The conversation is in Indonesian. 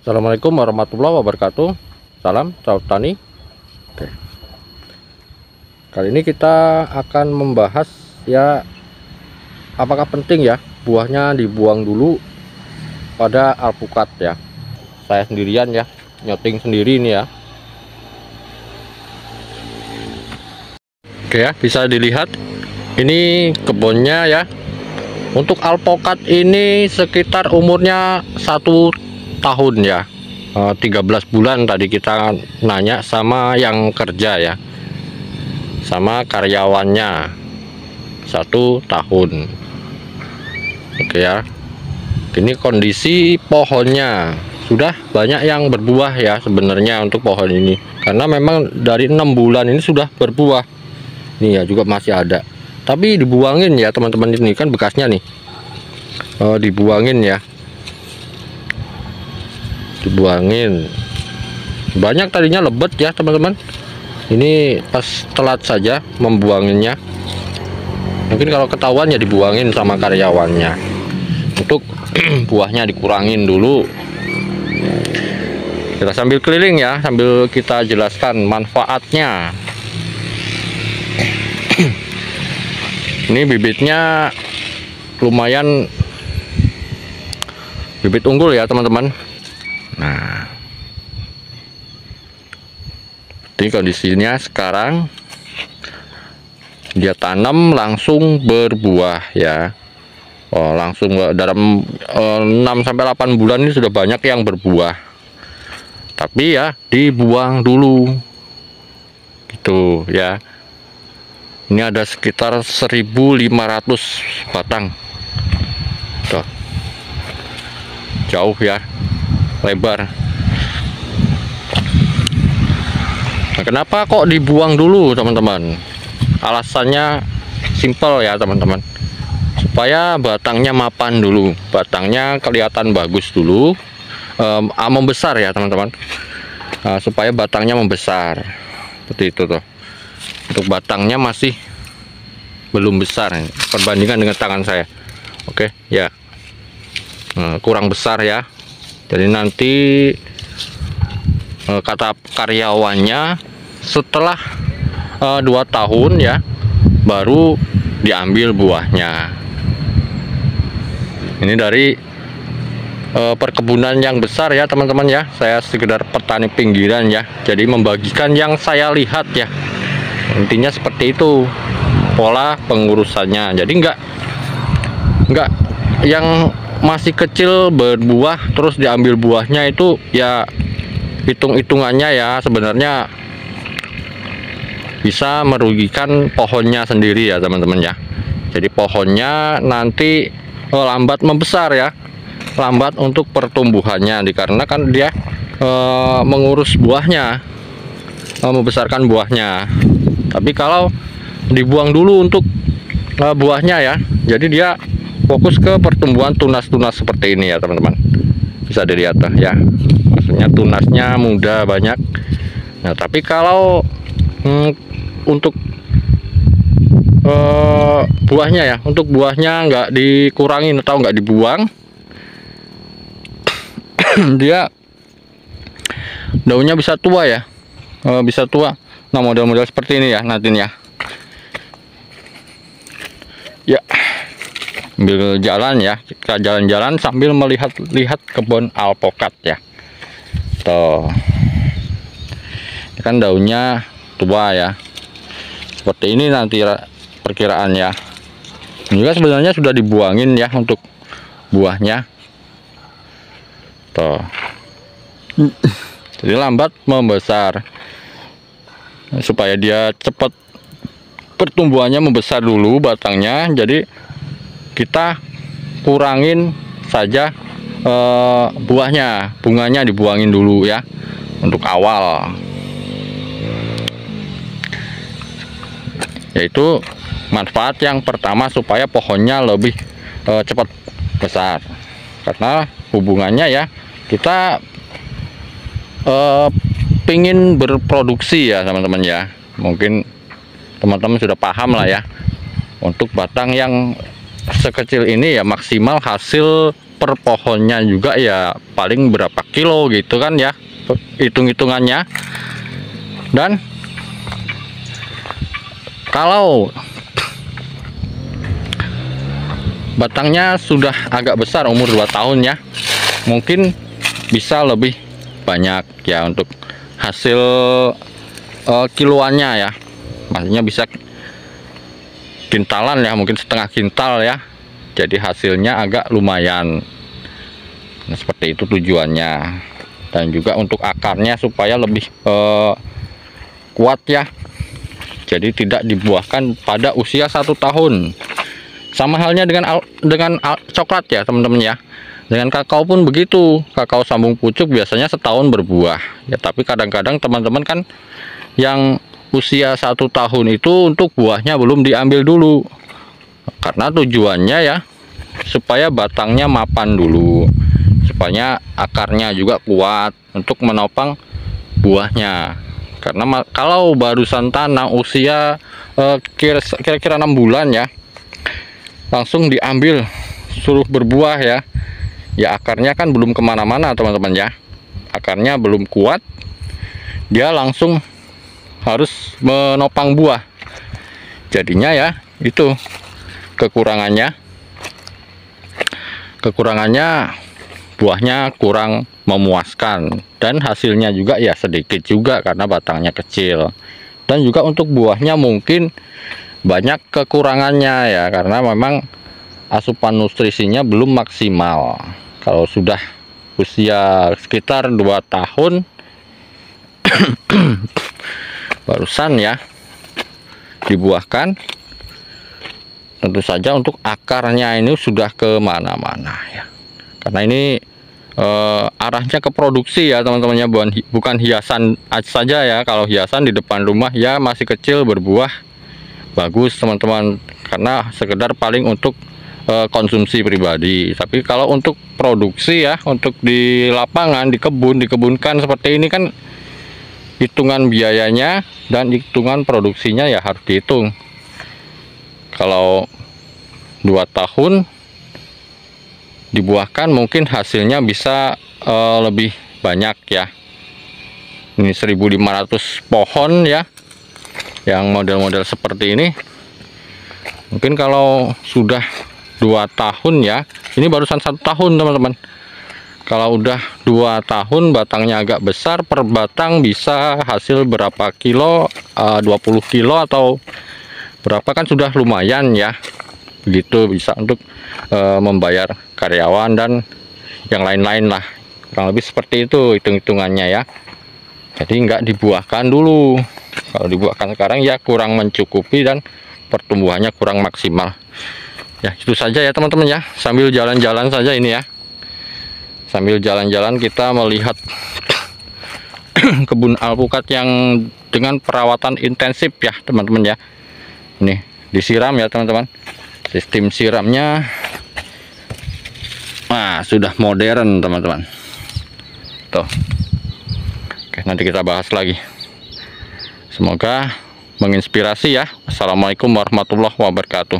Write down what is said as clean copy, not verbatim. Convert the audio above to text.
Assalamualaikum warahmatullahi wabarakatuh. Salam tani. Oke. Kali ini kita akan membahas ya, apakah penting ya buahnya dibuang dulu pada alpukat ya. Saya sendirian ya, nyoting sendiri ini ya. Oke ya, bisa dilihat ini kebunnya ya. Untuk alpukat ini sekitar umurnya 1 tahun ya, 13 bulan tadi kita nanya sama yang kerja ya, sama karyawannya 1 tahun. Oke ya, ini kondisi pohonnya sudah banyak yang berbuah ya sebenarnya untuk pohon ini, karena memang dari 6 bulan ini sudah berbuah. Nih ya, juga masih ada, tapi dibuangin ya teman-teman. Ini kan bekasnya nih, dibuangin ya, dibuangin. Banyak tadinya lebat ya teman-teman, ini pas telat saja membuanginnya. Mungkin kalau ketahuan ya dibuangin sama karyawannya. Untuk buahnya dikurangin dulu. Kita sambil keliling ya, sambil kita jelaskan manfaatnya. Ini bibitnya lumayan bibit unggul ya teman-teman. Nah, ini kondisinya sekarang dia tanam langsung berbuah ya. Langsung dalam 6-8 bulan ini sudah banyak yang berbuah. Tapi ya dibuang dulu gitu ya. Ini ada sekitar 1.500 batang. Tuh. Jauh ya, lebar. Nah, kenapa kok dibuang dulu teman-teman? Alasannya simpel ya teman-teman, supaya batangnya mapan dulu, batangnya kelihatan bagus dulu, membesar ya teman-teman. Supaya batangnya membesar seperti itu tuh. Untuk batangnya masih belum besar perbandingan dengan tangan saya. Oke ya, kurang besar ya. Jadi nanti kata karyawannya setelah 2 tahun ya baru diambil buahnya. Ini dari perkebunan yang besar ya teman-teman ya. Saya sekedar petani pinggiran ya, jadi membagikan yang saya lihat ya. Intinya seperti itu pola pengurusannya. Jadi enggak yang masih kecil berbuah terus diambil buahnya, itu ya hitung-hitungannya ya sebenarnya bisa merugikan pohonnya sendiri ya teman-teman ya. Jadi pohonnya nanti lambat membesar ya, lambat untuk pertumbuhannya, dikarenakan dia mengurus buahnya, membesarkan buahnya. Tapi kalau dibuang dulu untuk buahnya ya, jadi dia fokus ke pertumbuhan tunas-tunas seperti ini ya teman-teman. Bisa dilihat ya, maksudnya tunasnya muda banyak. Nah, tapi kalau untuk buahnya ya, untuk buahnya nggak dikurangin atau nggak dibuang, dia daunnya bisa tua ya, bisa tua. Nah, model-model seperti ini ya nantinya ya. Sambil jalan ya, kita jalan-jalan sambil melihat-lihat kebun alpukat ya. Tuh, ini kan daunnya tua ya, seperti ini nanti perkiraannya. Juga sebenarnya sudah dibuangin ya untuk buahnya. Tuh, jadi lambat membesar, supaya dia cepat pertumbuhannya membesar dulu batangnya. Jadi kita kurangin saja buahnya, bunganya dibuangin dulu ya untuk awal. Yaitu manfaat yang pertama, supaya pohonnya lebih cepat besar. Karena hubungannya ya, kita pingin berproduksi ya teman-teman ya. Mungkin teman-teman sudah paham lah ya. Untuk batang yang sekecil ini ya, maksimal hasil per pohonnya juga ya paling berapa kilo gitu kan ya, hitung-hitungannya. Dan kalau batangnya sudah agak besar, umur 2 tahun ya, mungkin bisa lebih banyak ya untuk hasil kiloannya ya, maksudnya bisa kintalan ya, mungkin setengah kintal ya, jadi hasilnya agak lumayan. Nah, seperti itu tujuannya. Dan juga untuk akarnya supaya lebih kuat ya, jadi tidak dibuahkan pada usia 1 tahun. Sama halnya dengan coklat ya teman-teman ya. Dengan kakao pun begitu. Kakao sambung pucuk biasanya setahun berbuah ya, tapi kadang-kadang teman-teman kan yang usia 1 tahun itu untuk buahnya belum diambil dulu, karena tujuannya ya supaya batangnya mapan dulu, supaya akarnya juga kuat untuk menopang buahnya. Karena kalau barusan tanam usia kira-kira 6 bulan ya, langsung diambil suruh berbuah ya, ya akarnya kan belum kemana-mana teman-teman ya, akarnya belum kuat, dia langsung harus menopang buah. Jadinya ya itu kekurangannya buahnya kurang memuaskan, dan hasilnya juga ya sedikit juga karena batangnya kecil. Dan juga untuk buahnya mungkin banyak kekurangannya ya, karena memang asupan nutrisinya belum maksimal. Kalau sudah usia sekitar 2 tahun barusan ya dibuahkan, tentu saja untuk akarnya ini sudah kemana-mana ya, karena ini arahnya ke produksi ya teman-temannya, bukan hiasan saja ya. Kalau hiasan di depan rumah ya masih kecil berbuah bagus teman-teman, karena sekedar paling untuk konsumsi pribadi. Tapi kalau untuk produksi ya, untuk di lapangan, di kebun, dikebunkan seperti ini kan, hitungan biayanya dan hitungan produksinya ya harus dihitung. Kalau 2 tahun dibuahkan mungkin hasilnya bisa lebih banyak ya. Ini 1.500 pohon ya, yang model-model seperti ini. Mungkin kalau sudah 2 tahun ya, ini barusan 1 tahun teman-teman. Kalau udah 2 tahun batangnya agak besar, per batang bisa hasil berapa kilo, 20 kilo atau berapa, kan sudah lumayan ya. Begitu bisa untuk membayar karyawan dan yang lain-lain lah, kurang lebih seperti itu hitung-hitungannya ya. Jadi nggak dibuahkan dulu. Kalau dibuahkan sekarang ya kurang mencukupi dan pertumbuhannya kurang maksimal ya. Itu saja ya teman-teman ya, sambil jalan-jalan saja ini ya, sambil jalan-jalan kita melihat kebun alpukat yang dengan perawatan intensif ya teman-teman ya. Ini disiram ya teman-teman, sistem siramnya sudah modern teman-teman tuh. Oke, nanti kita bahas lagi, semoga menginspirasi ya. Assalamualaikum warahmatullahi wabarakatuh.